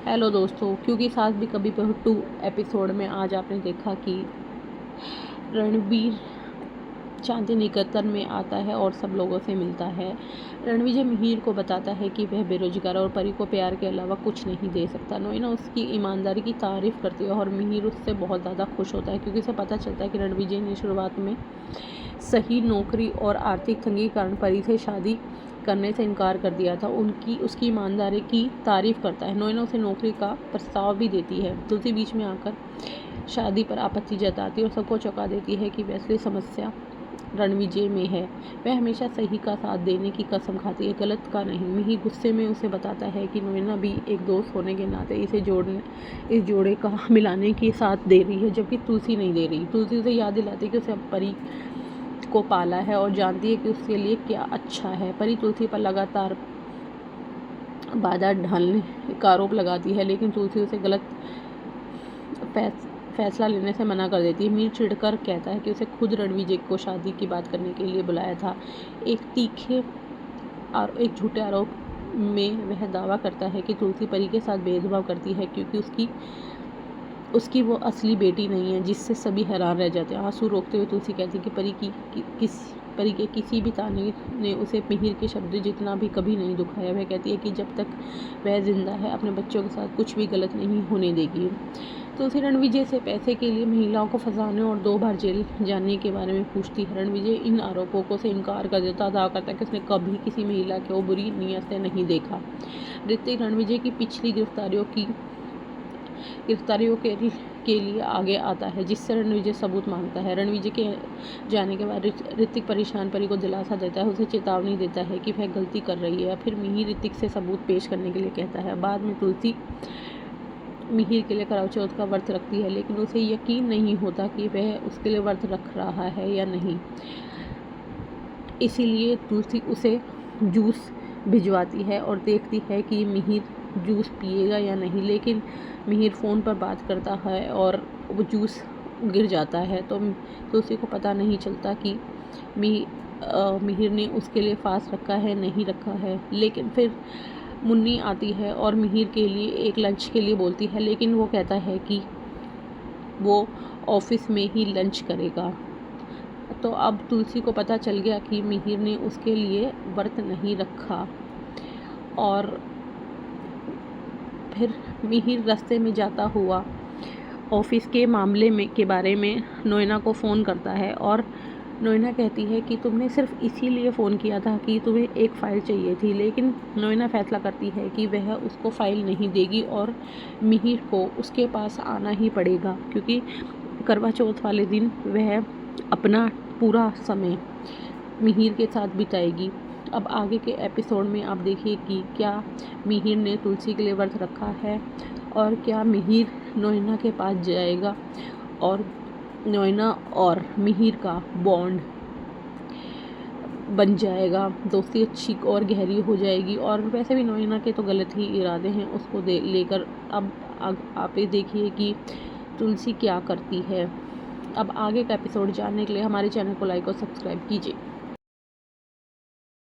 Hello दोस्तों, क्योंकि सास भी कभी बहू 2 एपिसोड में आज आपने देखा कि रणवीर शांति निकेतन में आता है और सब लोगों से मिलता है। रणविजय मिहिर को बताता है कि वह बेरोजगार और परी को प्यार के अलावा कुछ नहीं दे सकता। नोएना उसकी ईमानदारी की तारीफ करती है और मिहिर उससे बहुत ज़्यादा खुश होता है, क्योंकि उसे पता चलता है कि रणविजय ने शुरुआत में सही नौकरी और आर्थिक तंगी के कारण परी से शादी करने से इनकार कर दिया था। उसकी ईमानदारी की तारीफ करता है। नोएना उसे नौकरी का प्रस्ताव भी देती है। तुलसी बीच में आकर शादी पर आपत्ति जताती है और सबको चौंका देती है कि वैसे समस्या रणविजय में है। वह हमेशा सही का साथ देने की कसम खाती है, गलत का नहीं। मिहिर गुस्से में उसे बताता है कि नोएना भी एक दोस्त होने के नाते इस जोड़े का मिलाने की साथ दे रही है, जबकि तुलसी नहीं दे रही। तुलसी उसे याद दिलाती है कि उसे अब परी को पाला है और जानती है कि उसके लिए क्या अच्छा है। परी तुलसी पर लगातार बाधा डालने का आरोप लगाती है, लेकिन तुलसी उसे गलत फैसला लेने से मना कर देती है। मीर चिढ़कर कहता है कि उसे खुद रणविजय को शादी की बात करने के लिए बुलाया था। एक झूठे आरोप में वह दावा करता है कि तुलसी परी के साथ भेदभाव करती है, क्योंकि उसकी वो असली बेटी नहीं है, जिससे सभी हैरान रह जाते हैं। आंसू रोकते हुए तुलसी कहती है कि परी के किसी भी ताने ने उसे मिहिर के शब्द जितना भी कभी नहीं दुखाया। वह कहती है कि जब तक वह जिंदा है अपने बच्चों के साथ कुछ भी गलत नहीं होने देगी। तुलसी रणविजय से पैसे के लिए महिलाओं को फंसाने और 2 बार जेल जाने के बारे में पूछती है। रणविजय इन आरोपों को से इनकार कर देता, दावा करता है कि उसने कभी किसी महिला को बुरी नीयत से नहीं देखा। ऋतिक रणविजय की पिछली गिरफ्तारियों के लिए आगे आता है, जिससे रणविजय सबूत मांगता है। रणविजय के जाने के बाद ऋतिक परेशान परी को दिलासा देता है, उसे चेतावनी देता है कि वह गलती कर रही है। फिर मिहिर ऋतिक से सबूत पेश करने के लिए कहता है। बाद में तुलसी मिहिर के लिए करवा चौथ का व्रत रखती है, लेकिन उसे यकीन नहीं होता कि वह उसके लिए व्रत रख रहा है या नहीं। इसीलिए तुलसी उसे जूस भिजवाती है और देखती है कि मिहिर जूस पिएगा या नहीं, लेकिन मिहिर फ़ोन पर बात करता है और वो जूस गिर जाता है। तो तुलसी को पता नहीं चलता कि मिहिर ने उसके लिए फास्ट रखा है नहीं रखा है। लेकिन फिर मुन्नी आती है और मिहिर के लिए एक लंच के लिए बोलती है, लेकिन वो कहता है कि वो ऑफिस में ही लंच करेगा। तो अब तुलसी को पता चल गया कि मिहिर ने उसके लिए व्रत नहीं रखा। और फिर मिहिर रास्ते में जाता हुआ ऑफिस के मामले के बारे में नोएना को फ़ोन करता है और नोएना कहती है कि तुमने सिर्फ इसीलिए फ़ोन किया था कि तुम्हें एक फ़ाइल चाहिए थी। लेकिन नोएना फैसला करती है कि वह उसको फ़ाइल नहीं देगी और मिहिर को उसके पास आना ही पड़ेगा, क्योंकि करवा चौथ वाले दिन वह अपना पूरा समय मिहिर के साथ बिताएगी। अब आगे के एपिसोड में आप देखिए कि क्या मिहिर ने तुलसी के लिए व्रत रखा है और क्या मिहिर नोएना के पास जाएगा और नोएना और मिहिर का बॉन्ड बन जाएगा, दोस्ती अच्छी और गहरी हो जाएगी। और वैसे भी नोएना के तो गलत ही इरादे हैं उसको लेकर। अब आप ये देखिए कि तुलसी क्या करती है। अब आगे का एपिसोड जानने के लिए हमारे चैनल को लाइक और सब्सक्राइब कीजिए।